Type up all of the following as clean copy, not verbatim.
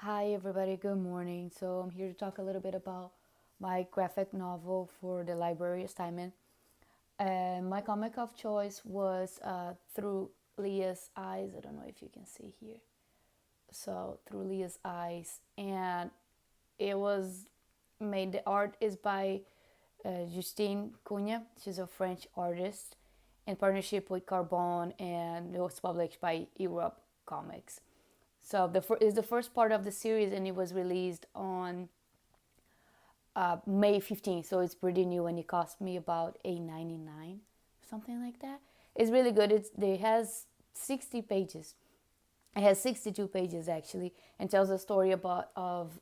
Hi, everybody. Good morning. So, I'm here to talk a little bit about my graphic novel for the library assignment. And my comic of choice was Through Leah's Eyes. I don't know if you can see here. So, Through Leah's Eyes. And it was made, the art is by Justine Cunha. She's a French artist in partnership with Carbon, and it was published by Europe Comics. So is the first part of the series, and it was released on May 15th. So it's pretty new, and it cost me about $8.99, something like that. It's really good. It has 60 pages. It has 62 pages actually, and tells a story of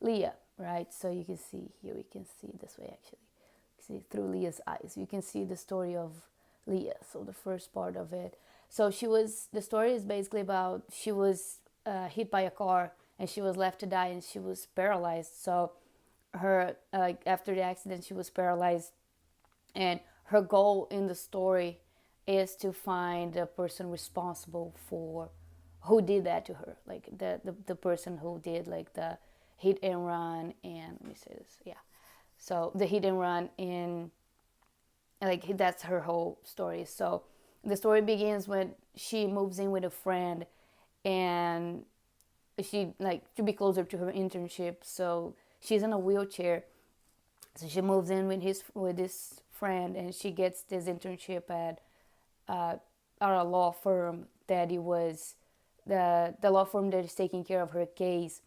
Leah, right? So you can see here. We can see this way actually. See through Leah's eyes. You can see the story of Leah. So the first part of it. So the story is basically about she was hit by a car and she was left to die and she was paralyzed. So after the accident she was paralyzed, and her goal in the story is to find the person responsible for who did that to her, like the person who did like the hit and run. And let me say this, yeah, so the hit and run in, like, that's her whole story. So the story begins when she moves in with a friend, and she, like, to be closer to her internship. So she's in a wheelchair, so she moves in with this friend, and she gets this internship at a law firm that it was the law firm that is taking care of her case.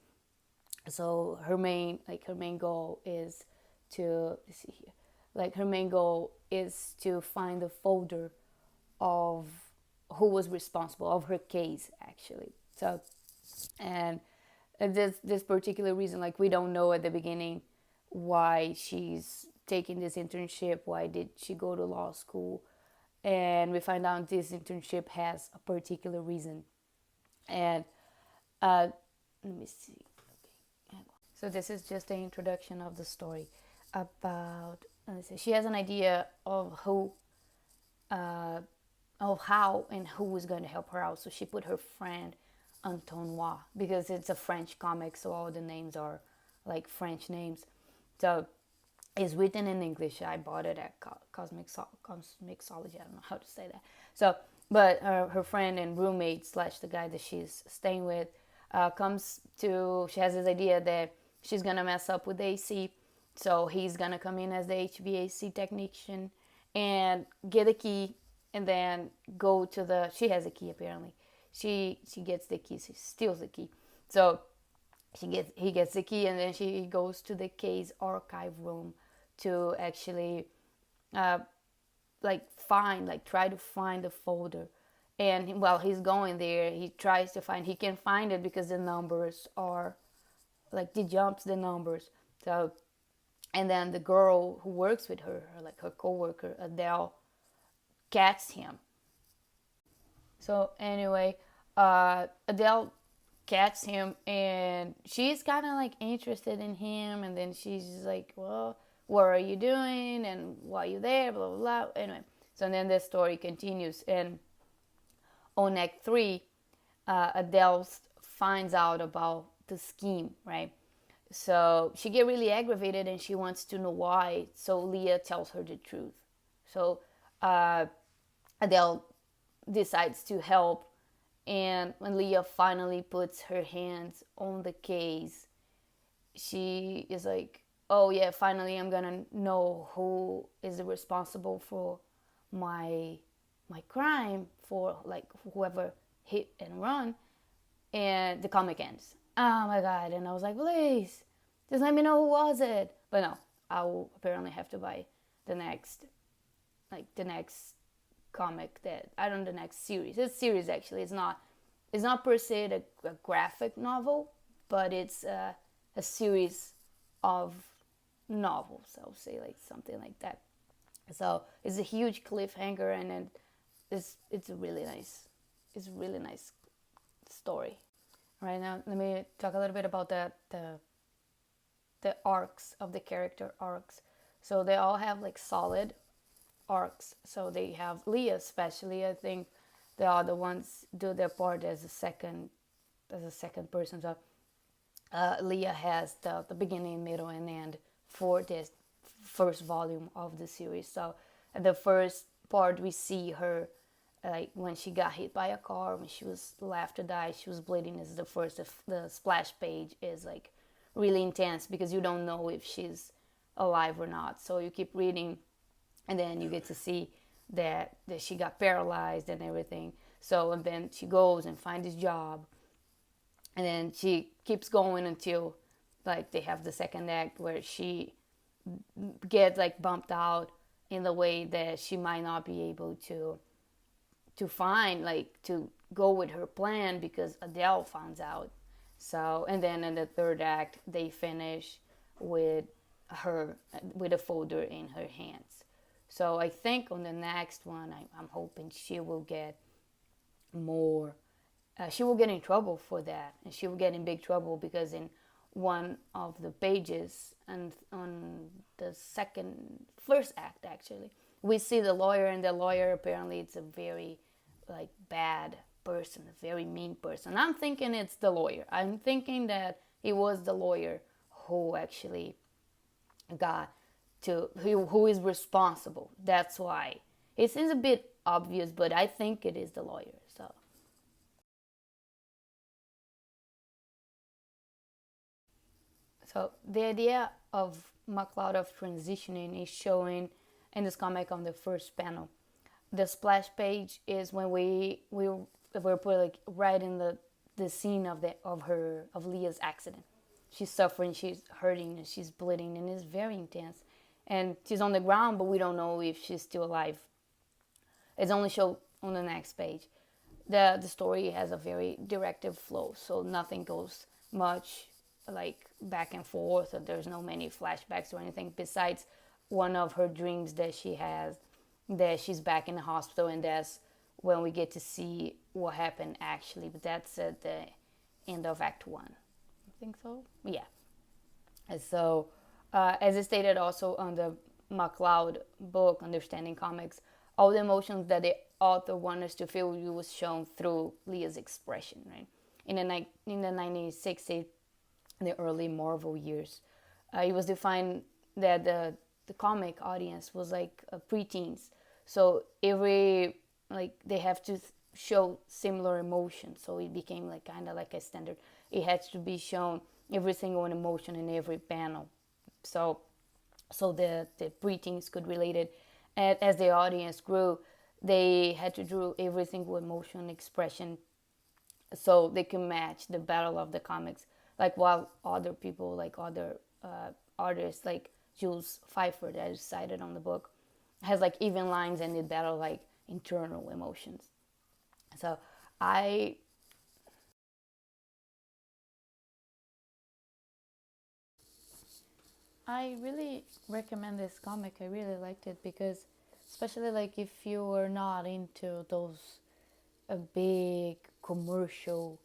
So her main goal is to, let's see here, like, her main goal is to find the folder of who was responsible of her case actually. So, and this particular reason, like, we don't know at the beginning why she's taking this internship, why did she go to law school, and we find out this internship has a particular reason. And let me see. Okay. So this is just the introduction of the story about. Let's see. She has an idea of uh, how and who is going to help her out. So she put her friend Antonois, because it's a French comic, so all the names are like French names. So it's written in English. I bought it at Cosmixology. I don't know how to say that. So, but her friend and roommate slash the guy that she's staying with she has this idea that she's gonna mess up with the AC. So he's gonna come in as the HVAC technician and get a key, and then go to she has a key apparently. She gets the key. She steals the key. So he gets the key, and then she goes to the case archive room to actually try to find the folder. And while he's going there, he can find it because the numbers are, like, he jumps the numbers. So, and then the girl who works with her, like her coworker Adele, catches him. So anyway, Adele catches him, and she's kind of like interested in him, and then she's like, well, what are you doing and why are you there, blah blah blah. Anyway, so then the story continues, and on Act 3, Adele finds out about the scheme, right? So she get really aggravated and she wants to know why. So Leah tells her the truth. So Adele decides to help, and when Leah finally puts her hands on the case, she is like, oh yeah, finally I'm gonna know who is responsible for my crime, for, like, whoever hit and run. And the comic ends. Oh my god. And I was like, please just let me know who was it. But no, I will apparently have to buy the next comic, that I don't know, the next series. It's series actually. It's not per se a graphic novel, but it's a series of novels, I would say, like something like that. So it's a huge cliffhanger, and then it's a really nice story. Right now, let me talk a little bit about the arcs of the character arcs. So they all have like solid arcs. So they have Leah, especially. I think the other ones do their part as a second person. So Leah has the beginning, middle, and end for this first volume of the series. So the first part we see her like when she got hit by a car, when she was left to die, she was bleeding. Is the first. The splash page is like really intense because you don't know if she's alive or not. So you keep reading, and then you get to see that she got paralyzed and everything. So and then she goes and finds this job, and then she keeps going until like they have the second act where she gets like bumped out in the way that she might not be able to find like to go with her plan because Adele finds out. So and then in the third act they finish with her with a folder in her hands. So I think on the next one I'm hoping she will get more. She will get in trouble for that, and she will get in big trouble because in one of the pages and on the first act actually, we see the lawyer, and the lawyer apparently it's a very like bad person, a very mean person. I'm thinking it's the lawyer. I'm thinking that it was the lawyer who actually got to who is responsible. That's why it seems a bit obvious, but I think it is the lawyer. So the idea of MacLeod of transitioning is showing in this comic on the first panel. The splash page is when we're put like right in the scene of Leah's accident. She's suffering, she's hurting, and she's bleeding, and it's very intense. And she's on the ground, but we don't know if she's still alive. It's only shown on the next page. The story has a very directive flow, so nothing goes much like back and forth, or there's no many flashbacks or anything besides one of her dreams that she has, that she's back in the hospital, and that's when we get to see what happened actually. But that's at the end of Act 1. I think so. Yeah. And so, as I stated also on the MacLeod book, Understanding Comics, all the emotions that the author wanted us to feel was shown through Leah's expression, right? In the 1960s, the early Marvel years, it was defined that the comic audience was like preteens. So every like they have to show similar emotions. So it became like kind of like a standard. It had to be shown every single emotion in every panel. So the preteens could relate it. And as the audience grew, they had to draw every single emotion expression so they can match the battle of the comics. Like while other people, like other artists, like Jules Pfeiffer that is cited on the book, has like even lines and it battle like internal emotions. So I I really recommend this comic. I really liked it because, especially like if you are not into those big commercial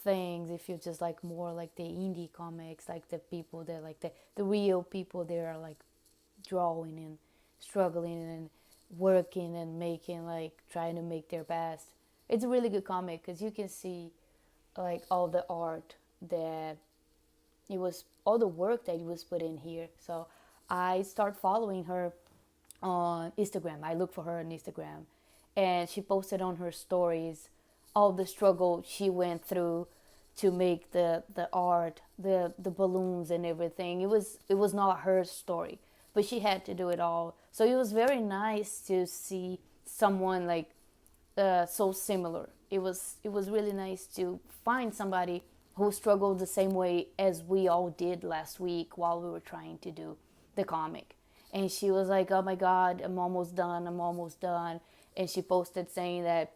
things, if you just like more like the indie comics, like the people that like the real people that are like drawing and struggling and working and making like trying to make their best. It's a really good comic because you can see like all the art that it was, all the work that was put in here. So I start following her on Instagram. I look for her on Instagram, and she posted on her stories all the struggle she went through to make the art, the balloons and everything. It was not her story, but she had to do it all. So it was very nice to see someone like so similar. It was really nice to find somebody who struggled the same way as we all did last week while we were trying to do the comic. And she was like, "Oh my God, I'm almost done. I'm almost done." And she posted saying that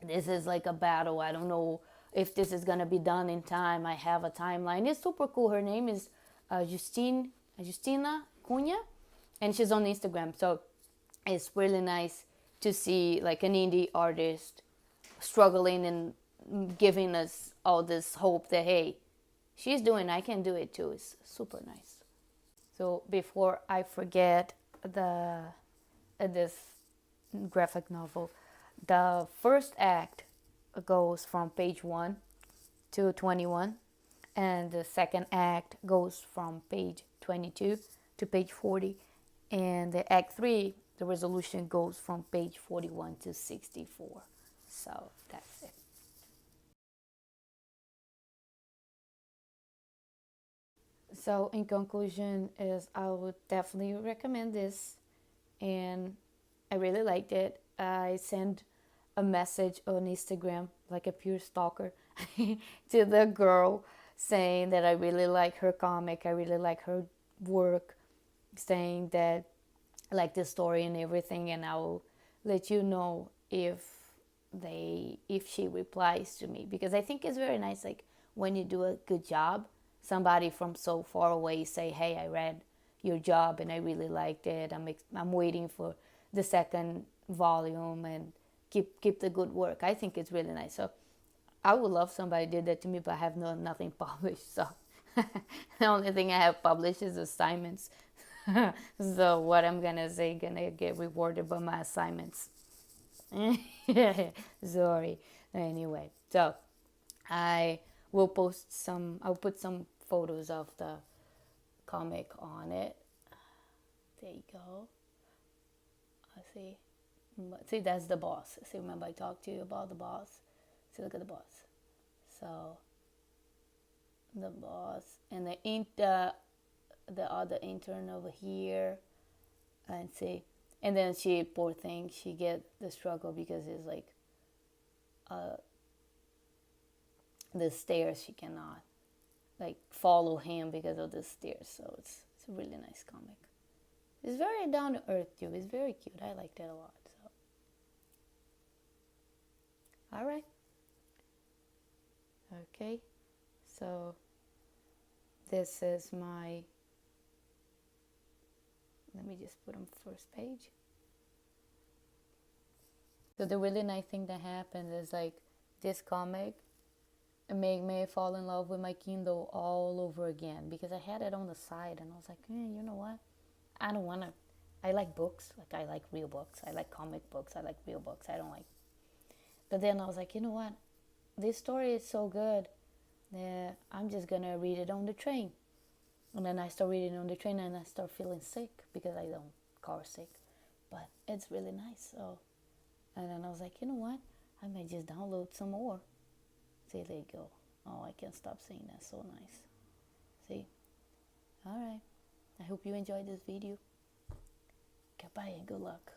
this is like a battle. I don't know if this is gonna be done in time. I have a timeline. It's super cool. Her name is Justina Cunha, and she's on Instagram. So it's really nice to see like an indie artist struggling and giving us all this hope that hey, she's doing, I can do it too. It's super nice. So before I forget the this graphic novel, the first act goes from page 1 to 21, and the second act goes from page 22 to page 40, and the act 3, the resolution, goes from page 41 to 64. So that's it. So in conclusion, is I would definitely recommend this, and I really liked it. I sent a message on Instagram, like a pure stalker, to the girl, saying that I really like her comic, I really like her work, saying that I like the story and everything, and I'll let you know if she replies to me, because I think it's very nice, like when you do a good job, somebody from so far away say, hey, I read your job and I really liked it. I'm waiting for the second volume, and keep the good work. I think it's really nice. So I would love somebody did that to me, but I have nothing published. So the only thing I have published is assignments. So what I'm gonna say, gonna get rewarded by my assignments. Sorry. Anyway, so I will post some. I'll put some photos of the comic on it. There you go. I see. See, that's the boss. See, remember I talked to you about the boss? See, look at the boss. So, the boss. And the other intern over here. And see. And then she, poor thing, she get the struggle because it's like the stairs. She cannot like follow him because of the stairs. So it's a really nice comic. It's very down to earth too. It's very cute. I liked it a lot. So, all right. Okay. So this is my. Let me just put on first page. So the really nice thing that happened is like this comic made me fall in love with my Kindle all over again, because I had it on the side and I was like, you know what? I don't want to. I like books. Like, I like real books. I like comic books. I like real books. I don't like. But then I was like, you know what? This story is so good that I'm just going to read it on the train. And then I start reading on the train and I start feeling sick because I don't car sick. But it's really nice. So, and then I was like, you know what? I might just download some more. See, there you go. Oh, I can't stop saying that. So nice. See? All right. I hope you enjoyed this video. Goodbye and good luck.